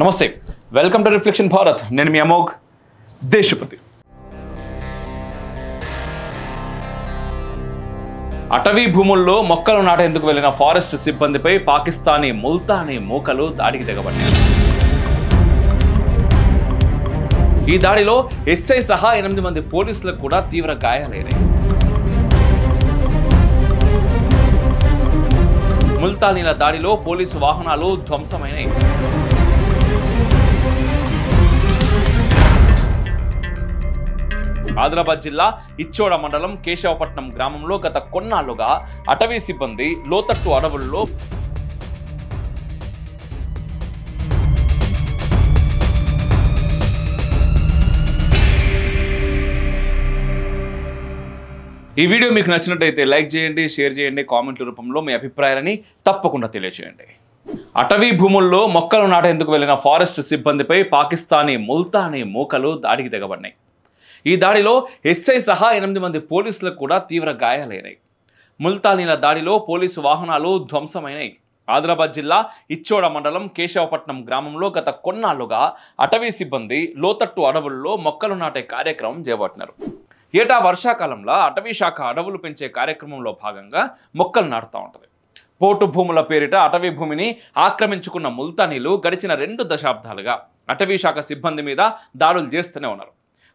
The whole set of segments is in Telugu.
నమస్తే, వెల్కమ్ టు రిఫ్లెక్షన్ భారత్. నేను మీ అమోఘ్ దేశపతి. అటవీ భూముల్లో మొక్కలు నాటేందుకు వెళ్లిన ఫారెస్ట్ సిబ్బందిపై పాకిస్తానీ ముల్తానీ మూకలు దాడికి తెగబడ్డాయి. ఈ దాడిలో ఎస్ఐ సహా 8 మంది పోలీసులకు కూడా తీవ్ర గాయాలయ్యాయి. ముల్తానీల దాడిలో పోలీసు వాహనాలు ధ్వంసమైనాయి. ఆదిలాబాద్ జిల్లా ఇచ్చోడ మండలం కేశవపట్నం గ్రామంలో గత కొన్నాళ్లుగా అటవీ సిబ్బంది లోతట్టు అడవుల్లో ఈ వీడియో మీకు నచ్చినట్టయితే లైక్ చేయండి, షేర్ చేయండి, కామెంట్ల రూపంలో మీ అభిప్రాయాలని తప్పకుండా తెలియజేయండి. అటవీ భూముల్లో మొక్కలు నాటేందుకు వెళ్లిన ఫారెస్ట్ సిబ్బందిపై పాకిస్తానీ ముల్తానీ మూకలు దాడికి తెగబడ్డాయి. ఈ దాడిలో ఎస్ఐ సహా 8 మంది పోలీసులకు కూడా తీవ్ర గాయాలయ్యాయి. ముల్తానీల దాడిలో పోలీసు వాహనాలు ధ్వంసమైనాయి. ఆదిలాబాద్ జిల్లా ఇచ్చోడ మండలం కేశవపట్నం గ్రామంలో గత కొన్నాళ్లుగా అటవీ సిబ్బంది లోతట్టు అడవుల్లో మొక్కలు నాటే కార్యక్రమం చేపట్టినారు. ఏటా వర్షాకాలంలో అటవీ శాఖ అడవులు పెంచే కార్యక్రమంలో భాగంగా మొక్కలు నాటుతూ ఉంటుంది. పోటు భూముల పేరిట అటవీ భూమిని ఆక్రమించుకున్న ముల్తానీలు గడిచిన 2 దశాబ్దాలుగా అటవీ శాఖ సిబ్బంది మీద దాడులు చేస్తూనే ఉన్నారు.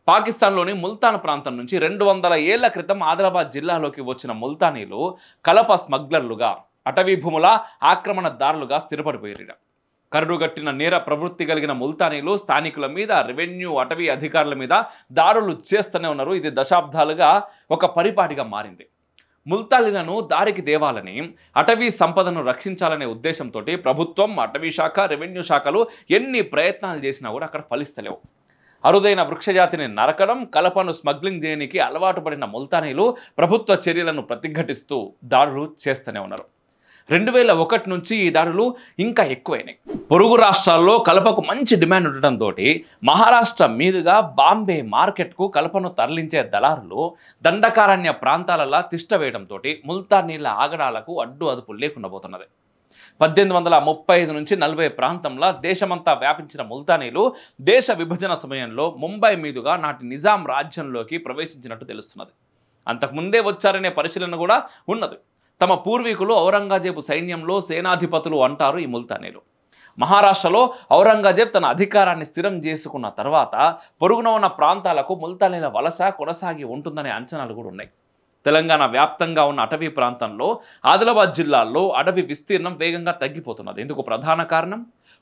పాకిస్తాన్లోని ముల్తాన్ ప్రాంతం నుంచి 200 ఏళ్ల క్రితం ఆదిలాబాద్ జిల్లాలోకి వచ్చిన ముల్తానీలు కలప స్మగ్లర్లుగా, అటవీ భూముల ఆక్రమణదారులుగా స్థిరపడిపోయారు. కరుడుగట్టిన నేర ప్రవృత్తి కలిగిన ముల్తానీలు స్థానికుల మీద, రెవెన్యూ, అటవీ అధికారుల మీద దాడులు చేస్తూనే ఉన్నారు. ఇది దశాబ్దాలుగా ఒక పరిపాటిగా మారింది. ముల్తానీలను దారికి తేవాలని, అటవీ సంపదను రక్షించాలనే ఉద్దేశంతో ప్రభుత్వం, అటవీ శాఖ, రెవెన్యూ శాఖలు ఎన్ని ప్రయత్నాలు చేసినా కూడా అక్కడ ఫలిస్తలేవు. అరుదైన వృక్షజాతిని నరకడం, కలపను స్మగ్లింగ్ చేయడానికి అలవాటు పడిన ముల్తానీలు ప్రభుత్వ చర్యలను ప్రతిఘటిస్తూ దాడులు చేస్తూనే ఉన్నారు. 2001 నుంచి ఈ దాడులు ఇంకా ఎక్కువైనాయి. పొరుగు రాష్ట్రాల్లో కలపకు మంచి డిమాండ్ ఉండటంతో మహారాష్ట్ర మీదుగా బాంబే మార్కెట్కు కలపను తరలించే దళారులు దండకారణ్య ప్రాంతాలలో తిష్టవేయడంతో ముల్తానీల ఆగడాలకు అడ్డు అదుపు లేకుండా పోతున్నది. 1835 నుంచి 40 ప్రాంతంలో దేశమంతా వ్యాపించిన ముల్తానీలు దేశ విభజన సమయంలో ముంబై మీదుగా నాటి నిజాం రాజ్యంలోకి ప్రవేశించినట్టు తెలుస్తున్నది. అంతకుముందే వచ్చారనే పరిశీలన కూడా ఉన్నది. తమ పూర్వీకులు ఔరంగజేబు సైన్యంలో సేనాధిపతులు అంటారు ఈ ముల్తానీలు. మహారాష్ట్రలో ఔరంగజేబ్ తన అధికారాన్ని స్థిరం చేసుకున్న తర్వాత పొరుగున ఉన్న ప్రాంతాలకు ముల్తానీల వలస కొనసాగి ఉంటుందనే అంచనాలు కూడా ఉన్నాయి. తెలంగాణ వ్యాప్తంగా ఉన్న అటవీ ప్రాంతంలో ఆదిలాబాద్ జిల్లాల్లో అడవి విస్తీర్ణం వేగంగా తగ్గిపోతున్నది. ఇందుకు ప్రధాన కారణం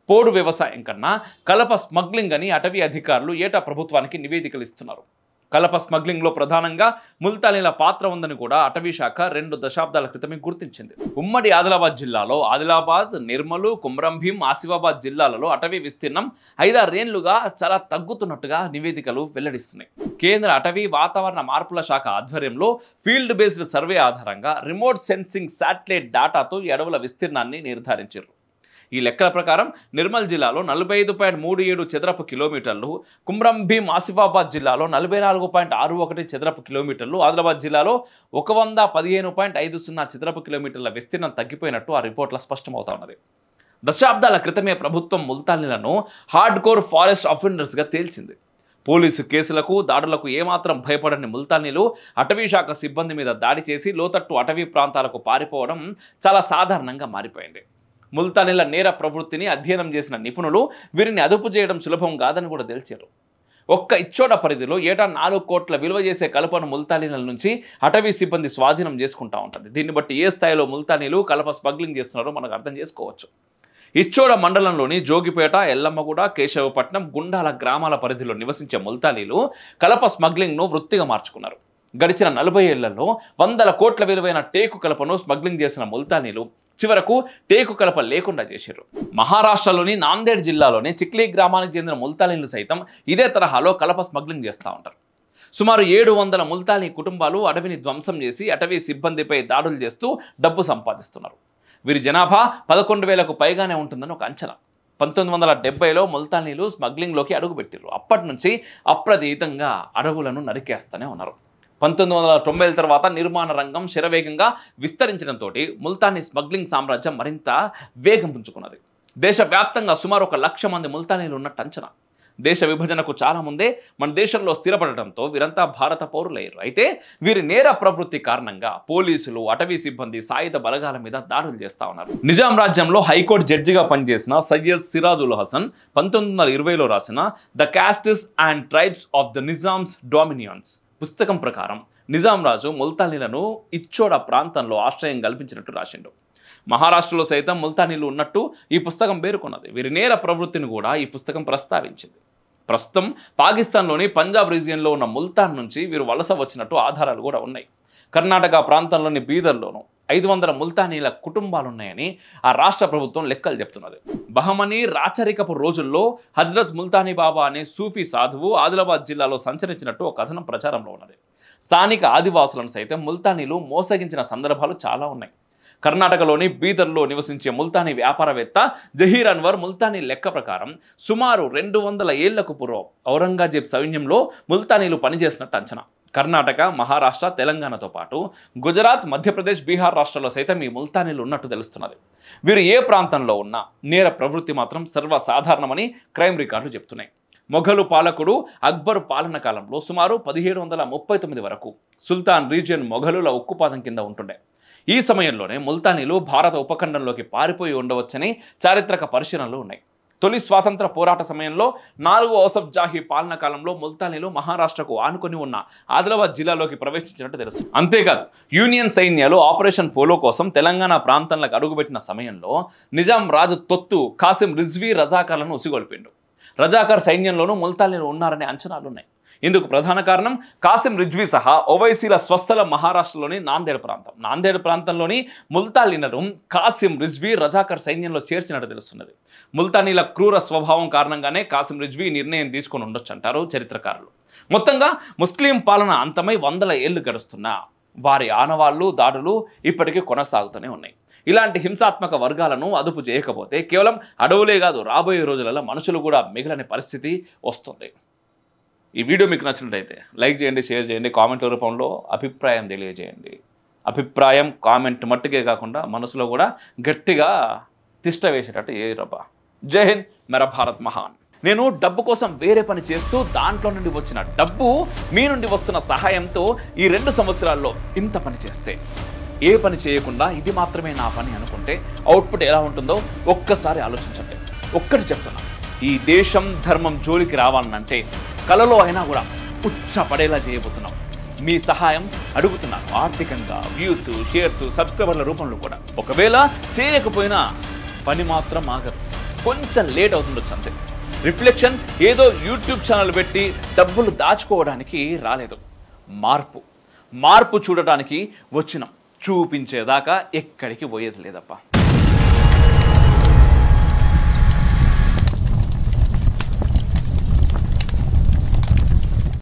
పోడు వ్యవసాయం కన్నా కలప స్మగ్లింగ్ అని అటవీ అధికారులు ఏటా ప్రభుత్వానికి నివేదికలు ఇస్తున్నారు. కలప స్మగ్లింగ్లో ప్రధానంగా ముల్తానీల పాత్ర ఉందని కూడా అటవీ శాఖ 2 దశాబ్దాల క్రితమే గుర్తించింది. ఉమ్మడి ఆదిలాబాద్ జిల్లాలో ఆదిలాబాద్, నిర్మలు, కుమ్రంభీం, ఆసిఫాబాద్ జిల్లాలలో అటవీ విస్తీర్ణం 5-6 ఏళ్లుగా చాలా తగ్గుతున్నట్టుగా నివేదికలు వెల్లడిస్తున్నాయి. కేంద్ర అటవీ వాతావరణ మార్పుల శాఖ ఆధ్వర్యంలో ఫీల్డ్ బేస్డ్ సర్వే ఆధారంగా రిమోట్ సెన్సింగ్ శాటిలైట్ డేటాతో ఈ అడవుల విస్తీర్ణాన్ని నిర్ధారించారు. ఈ లెక్కల ప్రకారం నిర్మల్ జిల్లాలో 45.37 చదరపు కిలోమీటర్లు, కుమ్రంభీం ఆసిఫాబాద్ జిల్లాలో 44.61 చదరపు కిలోమీటర్లు, ఆదిలాబాద్ జిల్లాలో 115.50 చదరపు కిలోమీటర్ల విస్తీర్ణం తగ్గిపోయినట్టు ఆ రిపోర్ట్లో స్పష్టమవుతా ఉన్నది. దశాబ్దాల క్రితమే ప్రభుత్వం ముల్తానీలను హార్డ్ కోర్ ఫారెస్ట్ అఫెండర్స్గా తేల్చింది. పోలీసు కేసులకు, దాడులకు ఏమాత్రం భయపడని ముల్తానీలు అటవీ శాఖ సిబ్బంది మీద దాడి చేసి లోతట్టు అటవీ ప్రాంతాలకు పారిపోవడం చాలా సాధారణంగా మారిపోయింది. ముల్తానీల నేర ప్రవృత్తిని అధ్యయనం చేసిన నిపుణులు వీరిని అదుపు చేయడం సులభం కాదని కూడా తెలిచారు. ఒక్క ఇచ్చోడ పరిధిలో ఏటా 4 కోట్ల విలువ చేసే కలపను ముల్తానీల నుంచి అటవీ సిబ్బంది స్వాధీనం చేసుకుంటూ ఉంటుంది. దీన్ని బట్టి ఏ స్థాయిలో ముల్తానీలు కలప స్మగ్లింగ్ చేస్తున్నారో మనకు అర్థం చేసుకోవచ్చు. ఇచ్చోడ మండలంలోని జోగిపేట, ఎల్లమ్మగూడ, కేశవపట్నం, గుండాల గ్రామాల పరిధిలో నివసించే ముల్తానీలు కలప స్మగ్లింగ్ను వృత్తిగా మార్చుకున్నారు. గడిచిన 40 ఏళ్లలో 100 కోట్ల విలువైన టేకు కలపను స్మగ్లింగ్ చేసిన ముల్తానీలు చివరకు టేకు కలప లేకుండా చేశారు. మహారాష్ట్రలోని నాందేడ్ జిల్లాలోని చిక్లీ గ్రామానికి చెందిన ముల్తానీలు సైతం ఇదే తరహాలో కలప స్మగ్లింగ్ చేస్తూ ఉంటారు. సుమారు 700 ముల్తానీ కుటుంబాలు అడవిని ధ్వంసం చేసి అటవీ సిబ్బందిపై దాడులు చేస్తూ డబ్బు సంపాదిస్తున్నారు. వీరి జనాభా 11,000కు పైగానే ఉంటుందని ఒక అంచనా. 1970లో ముల్తానీలు స్మగ్లింగ్లోకి అడుగుపెట్టారు. అప్పటి నుంచి అప్రతీతంగా అడవులను నరికేస్తూనే ఉన్నారు. 1990 తర్వాత నిర్మాణ రంగం శరవేగంగా విస్తరించడంతో ముల్తానీ స్మగ్లింగ్ సామ్రాజ్యం మరింత వేగం పుంజుకున్నది. దేశవ్యాప్తంగా సుమారు 1 లక్ష మంది ముల్తానీలు ఉన్నట్టు అంచనా. దేశ విభజనకు చాలా ముందే మన దేశంలో స్థిరపడటంతో వీరంతా భారత పౌరులయ్యారు. అయితే వీరి నేర ప్రవృత్తి కారణంగా పోలీసులు, అటవీ సిబ్బంది సాయుధ బలగాల మీద దాడులు చేస్తా ఉన్నారు. నిజాం రాజ్యంలో హైకోర్టు జడ్జిగా పనిచేసిన సయ్యద్ సిరాజుల్ హసన్ 1920లో రాసిన the castes and tribes of the Nizam's dominions పుస్తకం ప్రకారం నిజాం రాజు ముల్తానీలను ఇచ్చోడ ప్రాంతంలో ఆశ్రయం కల్పించినట్టు రాసిండు. మహారాష్ట్రలో సైతం ముల్తానీలు ఉన్నట్టు ఈ పుస్తకం పేర్కొన్నది. వీరి నేర ప్రవృత్తిని కూడా ఈ పుస్తకం ప్రస్తావించింది. ప్రస్తుతం పాకిస్తాన్లోని పంజాబ్ రీజియన్లో ఉన్న ముల్తాన్ నుంచి వీరు వలస వచ్చినట్టు ఆధారాలు కూడా ఉన్నాయి. కర్ణాటక ప్రాంతంలోని బీదర్లోనూ 500 ముల్తానీల కుటుంబాలున్నాయని ఆ రాష్ట్ర ప్రభుత్వం లెక్కలు చెప్తున్నది. బహమనీ రాచరికపు రోజుల్లో హజ్రత్ ముల్తానీ బాబా అనే సూఫీ సాధువు ఆదిలాబాద్ జిల్లాలో సంచరించినట్టు ఒక కథనం ప్రచారంలో ఉన్నది. స్థానిక ఆదివాసులను సైతం ముల్తానీలు మోసగించిన సందర్భాలు చాలా ఉన్నాయి. కర్ణాటకలోని బీదర్లో నివసించే ముల్తానీ వ్యాపారవేత్త జహీర్ అన్వర్ ముల్తానీ లెక్క ప్రకారం సుమారు 200 ఏళ్లకు పూర్వం ఔరంగజేబ్ సైన్యంలో ముల్తానీలు పనిచేసినట్టు అంచనా. కర్ణాటక, మహారాష్ట్ర, తెలంగాణతో పాటు గుజరాత్, మధ్యప్రదేశ్, బీహార్ రాష్ట్రాల్లో సైతం ఈ ముల్తానీలు ఉన్నట్టు తెలుస్తున్నది. వీరు ఏ ప్రాంతంలో ఉన్నా నేర ప్రవృత్తి మాత్రం సర్వసాధారణమని క్రైమ్ రికార్డులు చెప్తున్నాయి. మొఘలు పాలకుడు అక్బర్ పాలన కాలంలో సుమారు 1739 వరకు సుల్తాన్ రీజియన్ మొఘలుల ఉక్కుపాదం కింద ఉంటుండే. ఈ సమయంలోనే ముల్తానీలు భారత ఉపఖండంలోకి పారిపోయి ఉండవచ్చని చారిత్రక పరిశీలనలు ఉన్నాయి. తొలి స్వాతంత్ర పోరాట సమయంలో 4వ ఔసఫ్ జాహీ పాలన కాలంలో ముల్తానీలు మహారాష్ట్రకు ఆనుకొని ఉన్న ఆదిలాబాద్ జిల్లాలోకి ప్రవేశించినట్టు తెలుస్తుంది. అంతేకాదు యూనియన్ సైన్యాలు ఆపరేషన్ పోలో కోసం తెలంగాణ ప్రాంతంలోకి అడుగుపెట్టిన సమయంలో నిజాం రాజు తొత్తు కాసిం రిజ్వీ రజాకార్లను ఉసిగొల్పిండు. రజాకార్ సైన్యంలోనూ ముల్తానీలు ఉన్నారనే అంచనాలు ఉన్నాయి. ఇందుకు ప్రధాన కారణం కాసిం రిజ్వీ సహా ఓవైసీల స్వస్థలం మహారాష్ట్రలోని నాందేడ్ ప్రాంతంలోని ముల్తానీలను కాసిం రిజ్వీ రజాకర్ సైన్యంలో చేర్చినట్టు తెలుస్తున్నది. ముల్తానీల క్రూర స్వభావం కారణంగానే కాసిం రిజ్వీ నిర్ణయం తీసుకొని ఉండొచ్చు అంటారు చరిత్రకారులు. మొత్తంగా ముస్లిం పాలన అంతమై 100 ఏళ్లు గడుస్తున్నా వారి ఆనవాళ్లు, దాడులు ఇప్పటికీ కొనసాగుతూనే ఉన్నాయి. ఇలాంటి హింసాత్మక వర్గాలను అదుపు చేయకపోతే కేవలం అడవులే కాదు, రాబోయే రోజులలో మనుషులు కూడా మిగిలిన పరిస్థితి వస్తుంది. ఈ వీడియో మీకు నచ్చినట్లయితే లైక్ చేయండి, షేర్ చేయండి, కామెంట్ల రూపంలో అభిప్రాయం తెలియజేయండి. అభిప్రాయం కామెంట్ మట్టుకే కాకుండా మనసులో కూడా గట్టిగా తిష్ట వేసేటట్టు ఏరబ్బా. జై హింద్, మేరా భారత్ మహాన్. నేను డబ్బు కోసం వేరే పని చేస్తూ దాంట్లో నుండి వచ్చిన డబ్బు మీ నుండి వస్తున్న సహాయంతో ఈ 2 సంవత్సరాల్లో ఇంత పని చేస్తే, ఏ పని చేయకుండా ఇది మాత్రమే నా పని అనుకుంటే అవుట్పుట్ ఎలా ఉంటుందో ఒక్కసారి ఆలోచించండి. ఒక్కటి చెప్తున్నా, ఈ దేశం ధర్మం జోలికి రావాలంటే కలలో అయినా కూడా ఉచ్చపడేలా చేయబోతున్నాం. మీ సహాయం అడుగుతున్నాను. ఆర్థికంగా, వ్యూస్, షేర్స్, సబ్స్క్రైబర్ల రూపంలో కూడా. ఒకవేళ చేయకపోయినా పని మాత్రం ఆగదు, కొంచెం లేట్ అవుతుండొచ్చు అంతే. రిఫ్లెక్షన్ ఏదో యూట్యూబ్ ఛానల్ పెట్టి డబ్బులు దాచుకోవడానికి రాలేదు. మార్పు చూడటానికి వచ్చినాం. చూపించేదాకా ఎక్కడికి పోయేది లేదప్ప.